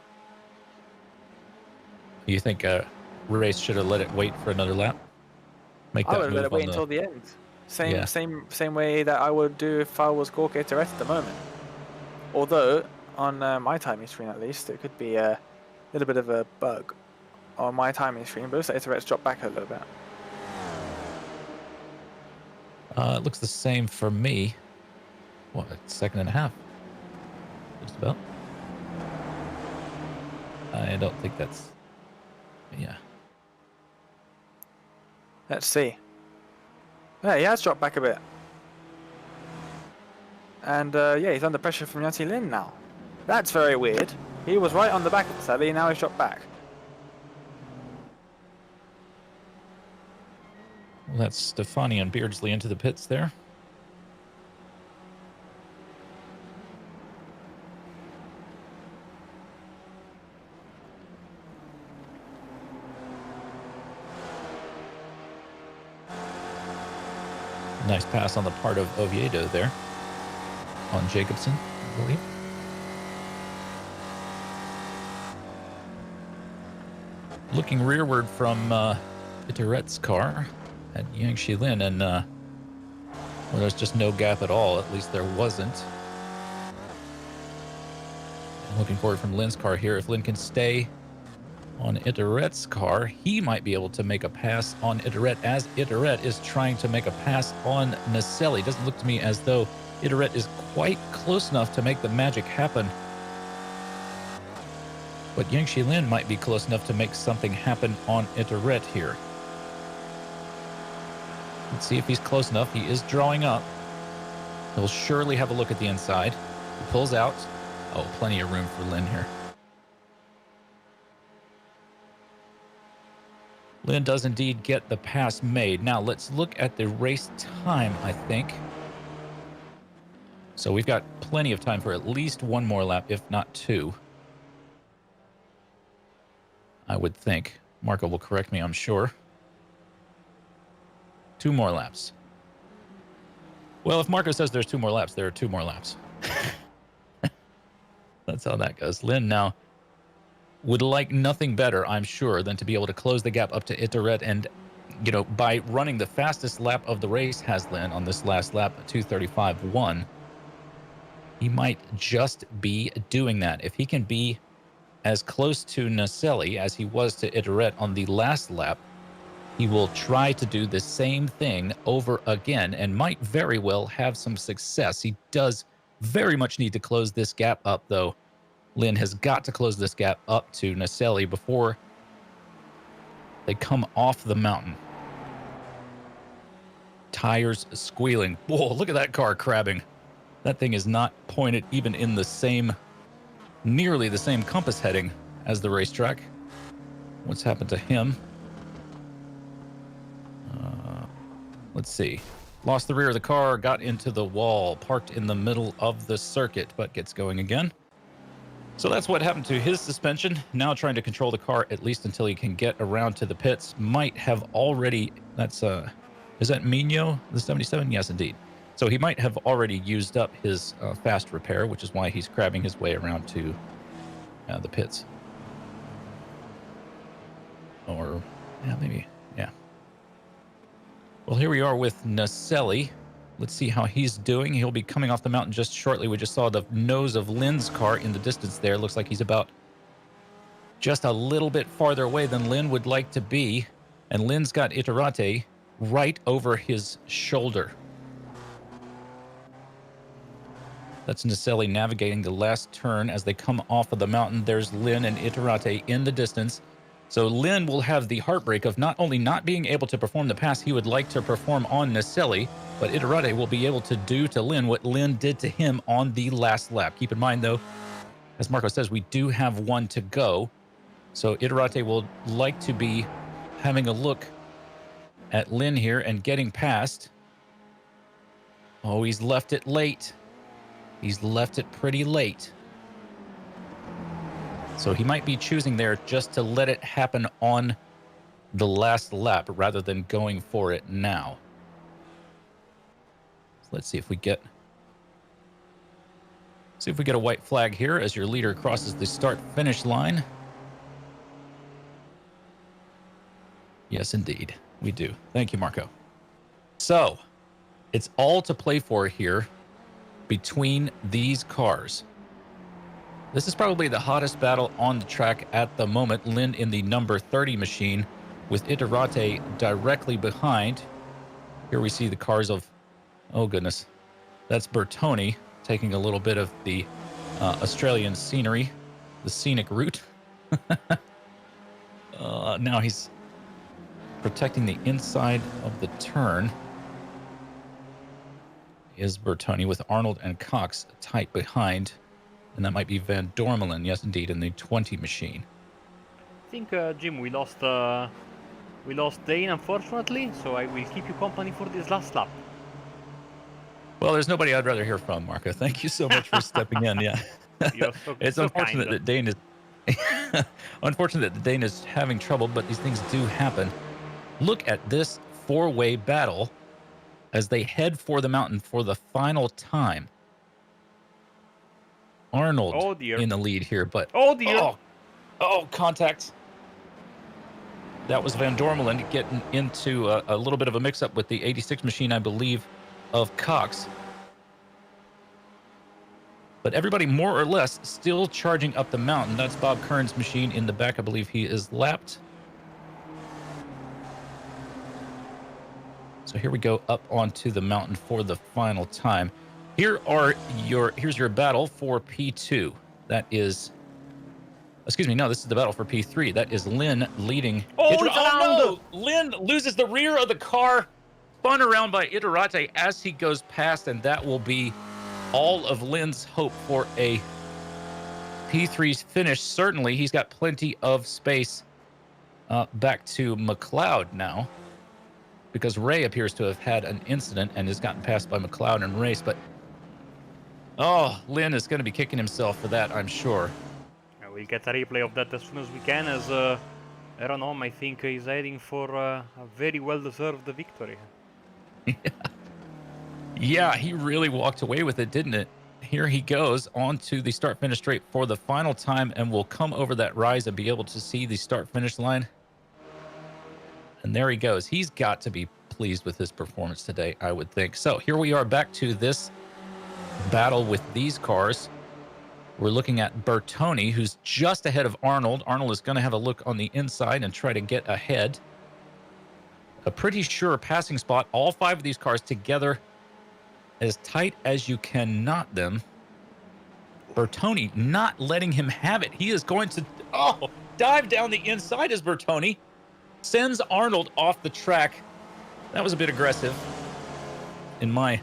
You think race should have let it wait for another lap? Make that I would let it move wait on until the end. Yeah. Same way that I would do if I was Gorka Iterette at the moment. Although on my timing screen at least, it could be a little bit of a bug on my timing screen. But it looks like Iterette's dropped back a little bit. It looks the same for me. What, second and a half? Just about. I don't think that's... Yeah. Let's see. Yeah, he has dropped back a bit. And yeah, he's under pressure from Yancy Lin now. That's very weird. He was right on the back of Sally, now he's dropped back. Well, that's Stefani and Beardsley into the pits there. Nice pass on the part of Oviedo there on Jacobson, I believe. Looking rearward from Iteret's car at Yangshi Lin, and well, there's just no gap at all. At least there wasn't. And looking forward from Lin's car here. If Lin can stay on Iteret's car, he might be able to make a pass on Iteret as Iteret is trying to make a pass on Naselli. Doesn't look to me as though Iteret is quite close enough to make the magic happen. But Yangshi Lin might be close enough to make something happen on Iteret here. Let's see if he's close enough. He is drawing up. He'll surely have a look at the inside. He pulls out. Oh, plenty of room for Lin here. Lin does indeed get the pass made. Now let's look at the race time, I think. So we've got plenty of time for at least one more lap, if not two. I would think. Marco will correct me, I'm sure. 2 more laps. Well, if Marco says there's 2 more laps, there are 2 more laps. That's how that goes. Lin now would like nothing better, I'm sure, than to be able to close the gap up to Iteret. And, you know, by running the fastest lap of the race, has Lin on this last lap, 2:35.1, he might just be doing that. If he can be as close to Naselli as he was to Iteret on the last lap, he will try to do the same thing over again and might very well have some success. He does very much need to close this gap up, though. Lin has got to close this gap up to Naselli before they come off the mountain. Tires squealing. Whoa, look at that car crabbing. That thing is not pointed even in the same, nearly the same compass heading as the racetrack. What's happened to him? Let's see. Lost the rear of the car, got into the wall, parked in the middle of the circuit, but gets going again. So that's what happened to his suspension. Now trying to control the car at least until he can get around to the pits. Might have already, that's, is that Mino, the 77? Yes, indeed. So he might have already used up his fast repair, which is why he's crabbing his way around to the pits. Or, yeah, maybe, yeah. Well, here we are with Naselli. Let's see how he's doing. He'll be coming off the mountain just shortly. We just saw the nose of Lin's car in the distance there. Looks like he's about just a little bit farther away than Lin would like to be. And Lin's got Iterate right over his shoulder. That's Naselli navigating the last turn as they come off of the mountain. There's Lin and Iterate in the distance. So Lin will have the heartbreak of not only not being able to perform the pass he would like to perform on Naselli, but Iterate will be able to do to Lin what Lin did to him on the last lap. Keep in mind, though, as Marco says, we do have one to go. So Iterate will like to be having a look at Lin here and getting past. Oh, he's left it late. He's left it pretty late. So he might be choosing there just to let it happen on the last lap rather than going for it now. So let's see if we get a white flag here as your leader crosses the start-finish line. Yes, indeed, we do. Thank you, Marco. So it's all to play for here between these cars. This is probably the hottest battle on the track at the moment. Lin in the number 30 machine with Iterate directly behind. Here we see the cars of, oh goodness, that's Bertoni taking a little bit of the Australian scenery, the scenic route. Now he's protecting the inside of the turn. Is Bertoni with Arnold and Cox tight behind. And that might be Van Dormelen, yes, indeed, in the 20 machine. I think, Jim, we lost Dane, unfortunately, so I will keep you company for this last lap. Well, there's nobody I'd rather hear from, Marco. Thank you so much for stepping in. Yeah, You're so, it's so unfortunate kind. that Dane is unfortunate that Dane is having trouble, but these things do happen. Look at this four-way battle as they head for the mountain for the final time. Arnold in the lead here, but contact. That was Van Dormelen getting into a little bit of a mix-up with the 86 machine, I believe, of Cox. But everybody more or less still charging up the mountain. That's Bob Kern's machine in the back. I believe he is lapped. So here we go up onto the mountain for the final time. Here's your battle for P2. That is, excuse me, no, this is the battle for P3. That is Lynn leading. No! Lynn loses the rear of the car, spun around by Iterate as he goes past, and that will be all of Lynn's hope for a P3's finish. Certainly, he's got plenty of space back to McLeod now, because Ray appears to have had an incident and has gotten passed by McLeod in race. But Lynn is going to be kicking himself for that, I'm sure. We'll get a replay of that as soon as we can, as Aaron Holm, I think, is heading for a very well-deserved victory. Yeah, he really walked away with it, didn't it? Here he goes on to the start-finish straight for the final time, and will come over that rise and be able to see the start-finish line. And there he goes. He's got to be pleased with his performance today, I would think. So here we are back to this battle with these cars. We're looking at Bertoni, who's just ahead of Arnold. Arnold is going to have a look on the inside and try to get ahead. A pretty sure passing spot. All five of these cars together, as tight as you can knot them. Bertoni not letting him have it. He is going to dive down the inside as Bertoni sends Arnold off the track. That was a bit aggressive, in my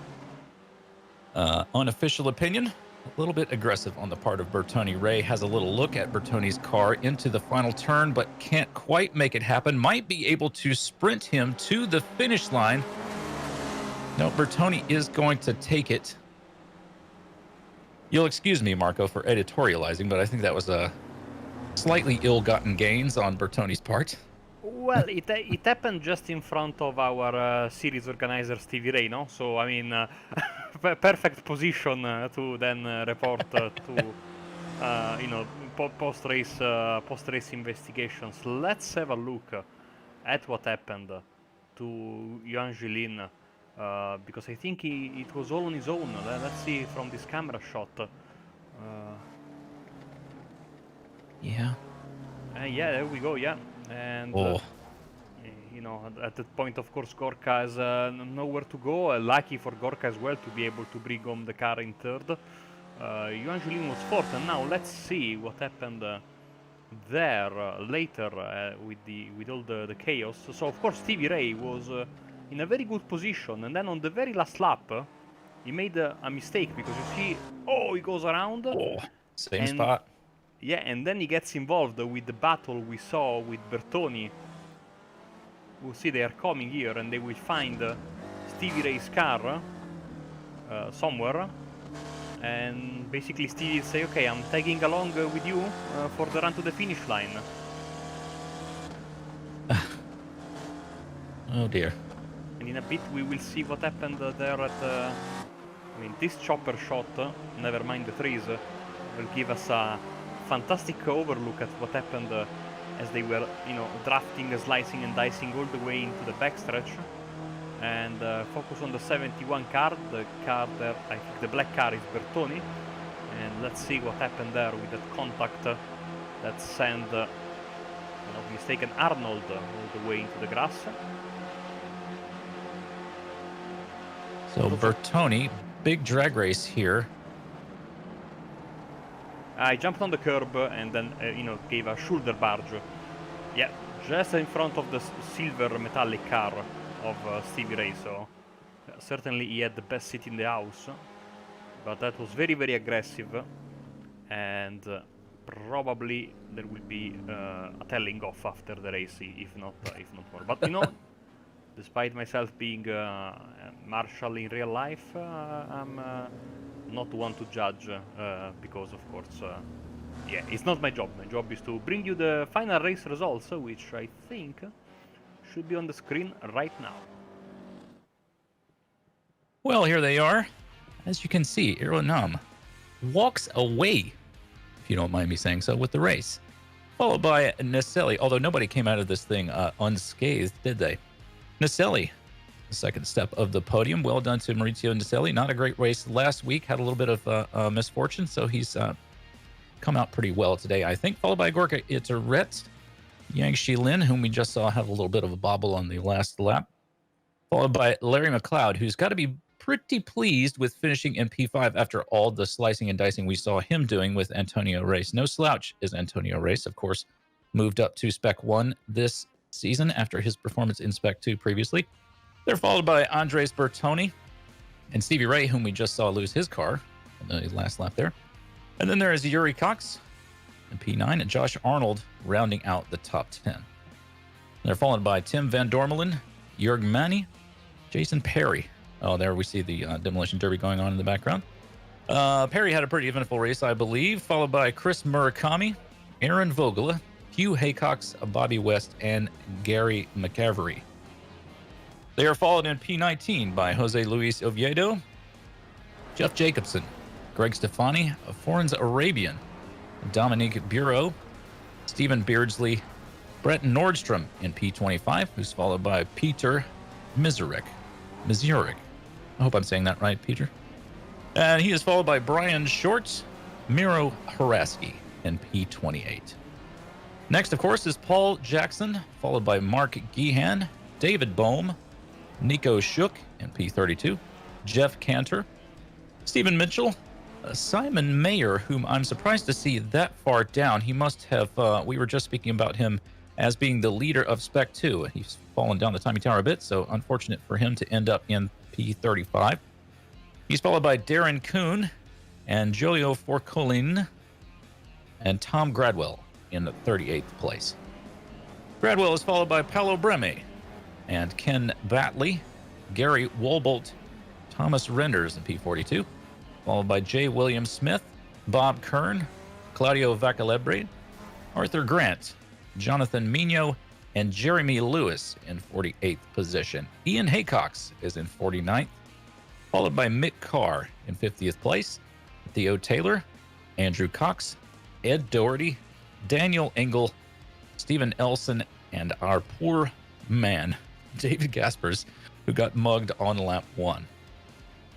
unofficial opinion. A little bit aggressive on the part of Bertoni. Ray has a little look at Bertoni's car into the final turn, but can't quite make it happen. Might be able to sprint him to the finish line. No, Bertoni is going to take it. You'll excuse me, Marco, for editorializing, but I think that was a slightly ill-gotten gains on Bertoni's part. Well, it happened just in front of our series organizer, Stevie Ray, no? So, I mean, perfect position to then report to, post-race investigations. Let's have a look at what happened to Yuan Jilin, because I think it was all on his own. Let's see from this camera shot. Yeah, there we go, yeah. And, at that point, of course, Gorka has nowhere to go. Lucky for Gorka as well to be able to bring home the car in third. Yuan Jilin was fourth, and now let's see what happened there later with all the chaos. So, of course, Stevie Ray was in a very good position, and then on the very last lap, he made a mistake, because you see, he goes around. Same spot. Yeah, and then he gets involved with the battle we saw with Bertoni. We'll see they are coming here, and they will find Stevie Ray's car somewhere. And basically Stevie will say, okay, I'm tagging along with you for the run to the finish line. Oh dear. And in a bit we will see what happened there at... this chopper shot, never mind the trees, will give us a fantastic overlook at what happened as they were, drafting, slicing and dicing all the way into the backstretch. And focus on the 71 car, the car there, I think the black car is Bertoni. And let's see what happened there with that contact that sent, mistaken Arnold all the way into the grass. So Bertoni, big drag race here. I jumped on the curb and then, gave a shoulder barge. Yeah, just in front of the silver metallic car of Stevie Ray, so certainly he had the best seat in the house. But that was very, very aggressive, and probably there will be a telling off after the race, if not more. But despite myself being Marshall in real life, I'm not one to judge because, of course, yeah, it's not my job. My job is to bring you the final race results, which I think should be on the screen right now. Well, here they are. As you can see, Ironam walks away, if you don't mind me saying so, with the race. Followed by Naselli, although nobody came out of this thing unscathed, did they? Naselli, the second step of the podium. Well done to Maurizio Naselli. Not a great race last week. Had a little bit of misfortune, so he's come out pretty well today, I think. Followed by Gorka Itoret, Yang Shilin, whom we just saw have a little bit of a bobble on the last lap. Followed by Larry McLeod, who's got to be pretty pleased with finishing in P5 after all the slicing and dicing we saw him doing with Antonio Race. No slouch is Antonio Race, of course, moved up to Spec 1 this season after his performance in Spec 2 previously. They're followed by Andres Bertoni and Stevie Ray, whom we just saw lose his car on the last lap there. And then there is Yuri Cox in P9 and Josh Arnold rounding out the top 10. They're followed by Tim Van Dormelen, Jörg Manny, Jason Perry. Oh, there we see the Demolition Derby going on in the background. Perry had a pretty eventful race, I believe, followed by Chris Murakami, Aaron Vogel, Hugh Haycox, Bobby West, and Gary McCavery. They are followed in P19 by Jose Luis Oviedo, Jeff Jacobson, Greg Stefani, Forens Arabian, Dominique Bureau, Stephen Beardsley, Brett Nordstrom in P25, who's followed by Peter Mizurek. I hope I'm saying that right, Peter. And he is followed by Brian Shorts, Miro Haraski in P28. Next, of course, is Paul Jackson, followed by Mark Gehan, David Bohm, Nico Shook in P32, Jeff Cantor, Stephen Mitchell, Simon Mayer, whom I'm surprised to see that far down. He must have, we were just speaking about him as being the leader of Spec 2. He's fallen down the timing tower a bit, so unfortunate for him to end up in P35. He's followed by Darren Kuhn and Jolio Forcolin and Tom Gradwell in the 38th place. Gradwell is followed by Paolo Breme and Ken Batley, Gary Wolbolt, Thomas Renders in P42, followed by J. William Smith, Bob Kern, Claudio Vacalebre, Arthur Grant, Jonathan Mino, and Jeremy Lewis in 48th position. Ian Haycox is in 49th, followed by Mick Carr in 50th place, Theo Taylor, Andrew Cox, Ed Doherty, Daniel Engel, Stephen Elson, and our poor man, David Gaspers, who got mugged on lap 1.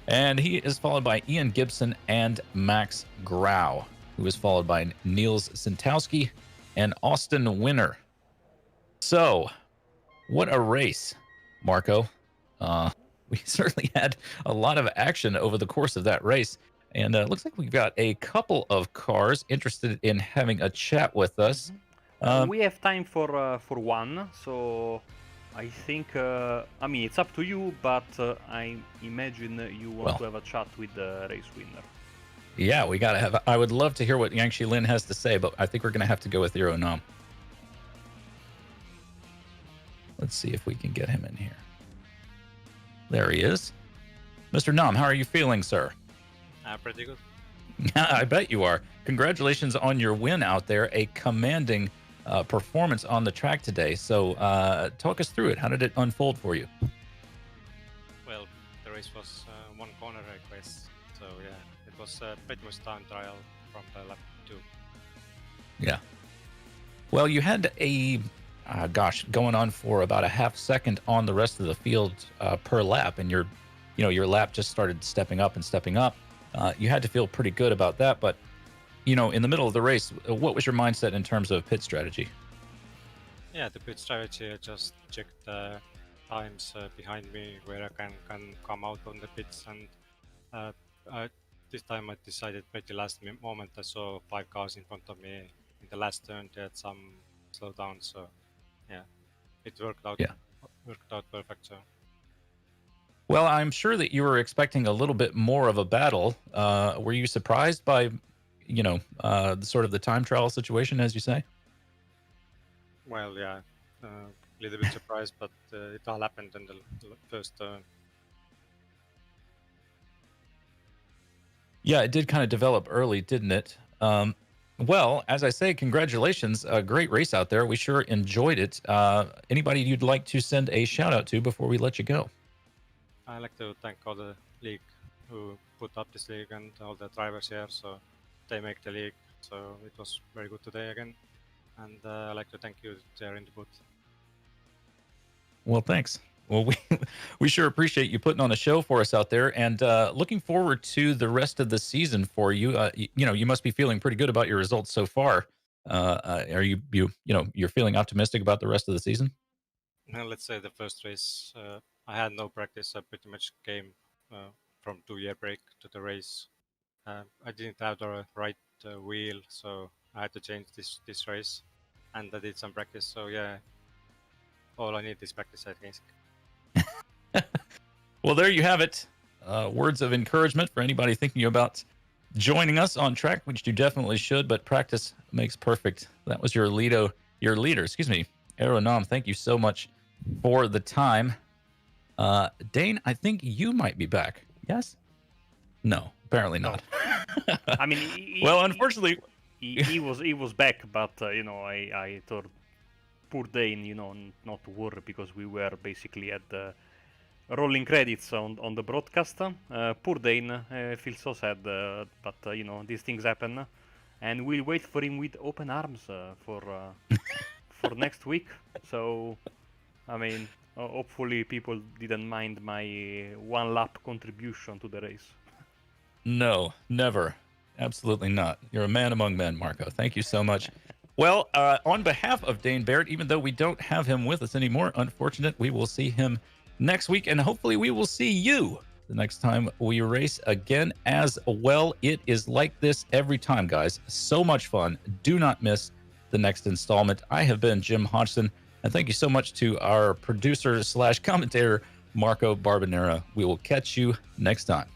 And he is followed by Ian Gibson and Max Grau, who is followed by Niels Sintowski and Austin Winner. So, what a race, Marco. We certainly had a lot of action over the course of that race. And it looks like we've got a couple of cars interested in having a chat with us. We have time for one, so I think, it's up to you, but I imagine you want to have a chat with the race winner. Yeah, we got to have, I would love to hear what Yangshi Lin has to say, but I think we're going to have to go with Zero Nom. Let's see if we can get him in here. There he is. Mr. Nam, how are you feeling, sir? Pretty good. I bet you are. Congratulations on your win out there. A commanding performance on the track today. So talk us through it. How did it unfold for you? Well, the race was one corner race. So yeah, it was pretty much time trial from the lap 2. Yeah. Well, you had a going on for about a half second on the rest of the field per lap, and your lap just started stepping up. You had to feel pretty good about that, but in the middle of the race, what was your mindset in terms of pit strategy? Yeah, the pit strategy, I just checked the times behind me where I can come out on the pits, and this time I decided pretty last moment. I saw 5 cars in front of me in the last turn. They had some slowdown, so yeah, it worked out. Yeah. Worked out perfect. So. Well, I'm sure that you were expecting a little bit more of a battle. Were you surprised by, sort of the time trial situation, as you say? Well, yeah, a little bit surprised, but it all happened in the first turn. Yeah, it did kind of develop early, didn't it? Well, as I say, congratulations. A great race out there. We sure enjoyed it. Anybody you'd like to send a shout out to before we let you go? I'd like to thank all the league who put up this league and all the drivers here. So they make the league. So it was very good today again. And I'd like to thank you there in the booth. Well, thanks. Well, we sure appreciate you putting on a show for us out there, and looking forward to the rest of the season for you. You must be feeling pretty good about your results so far. Are you're feeling optimistic about the rest of the season? Well, let's say the first race, I had no practice. I pretty much came from 2-year break to the race. I didn't have the right wheel, so I had to change this race, and I did some practice. So yeah, all I need is practice, I think. Well, there you have it. Words of encouragement for anybody thinking about joining us on track, which you definitely should, but practice makes perfect. That was your leader, Aeronom. Thank you so much for the time. Dane, I think you might be back. Yes? No, apparently not. No. I mean, well, unfortunately, he was back, but I thought poor Dane, not to worry, because we were basically at the rolling credits on the broadcast. Poor Dane, feels so sad, but these things happen, and we'll wait for him with open arms for next week. So, I mean, hopefully people didn't mind my one lap contribution to the race. No, never, absolutely not. You're a man among men, Marco. Thank you so much. Well, on behalf of Dane Barrett, even though we don't have him with us anymore, unfortunate, we will see him next week, and hopefully we will see you the next time we race again as well. It is like this every time, guys. So much fun. Do not miss the next installment. I have been Jim Hodgson, and thank you so much to our producer / commentator, Marco Barbanera. We will catch you next time.